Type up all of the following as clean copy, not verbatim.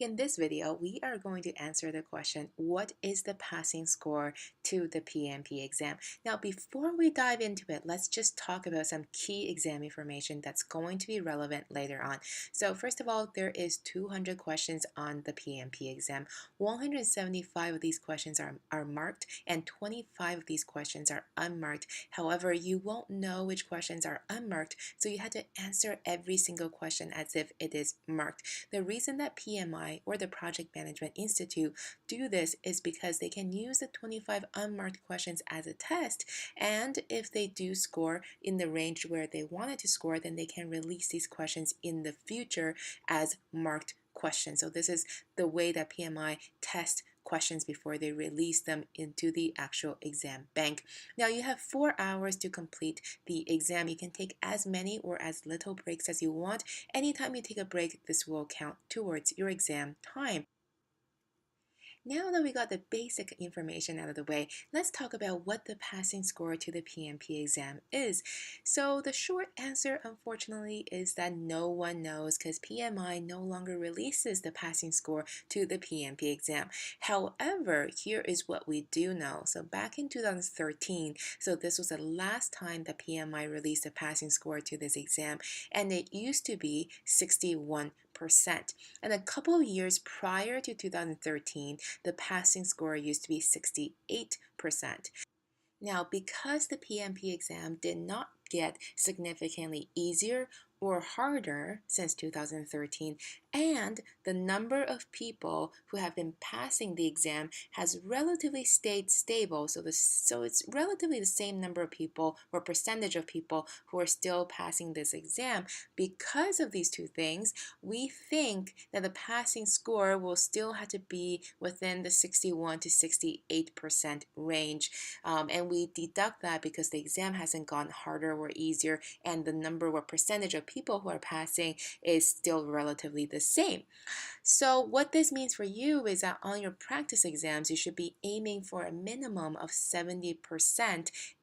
In this video, we are going to answer the question, what is the passing score to the PMP exam? Now, before we dive into it, let's just talk about some key exam information that's going to be relevant later on. So first of all, there is 200 questions on the PMP exam. 175 of these questions are marked and 25 of these questions are unmarked. However, you won't know which questions are unmarked, so you have to answer every single question as if it is marked. The reason that PMI or the Project Management Institute do this is because they can use the 25 unmarked questions as a test, and if they do score in the range where they wanted to score, then they can release these questions in the future as marked questions. So this is the way that PMI tests questions before they release them into the actual exam bank. Now you have 4 hours to complete the exam. You can take as many or as little breaks as you want. Anytime you take a break, this will count towards your exam time. Now that we got the basic information out of the way, let's talk about what the passing score to the PMP exam is. So the short answer, unfortunately, is that no one knows because PMI no longer releases the passing score to the PMP exam. However, here is what we do know. So back in 2013, so this was the last time that PMI released a passing score to this exam, and it used to be 61%. And a couple of years prior to 2013, the passing score used to be 68%. Now, because the PMP exam did not get significantly easier or harder since 2013, and the number of people who have been passing the exam has relatively stayed stable, so it's relatively the same number of people or percentage of people who are still passing this exam. Because of these two things, we think that the passing score will still have to be within the 61 to 68% range, and we deduct that because the exam hasn't gone harder or easier, and the number or percentage of people who are passing is still relatively the same. So what this means for you is that on your practice exams, you should be aiming for a minimum of 70%.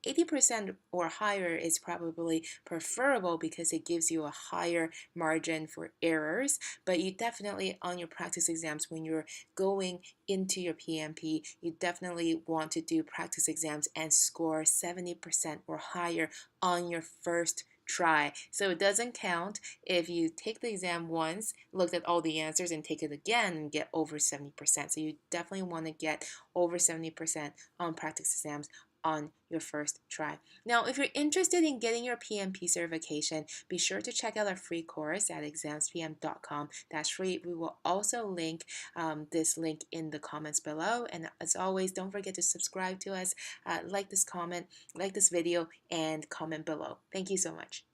80% or higher is probably preferable because it gives you a higher margin for errors, but you definitely on your practice exams, when you're going into your PMP, you definitely want to do practice exams and score 70% or higher on your first try. So it doesn't count if you take the exam once, looked at all the answers, and take it again and get over 70%. So you definitely want to get over 70% on practice exams on your first try. Now, if you're interested in getting your PMP certification, be sure to check out our free course at examspm.com. That's free. We will also link this link in the comments below. And as always, don't forget to subscribe to us, like this video, and comment below. Thank you so much.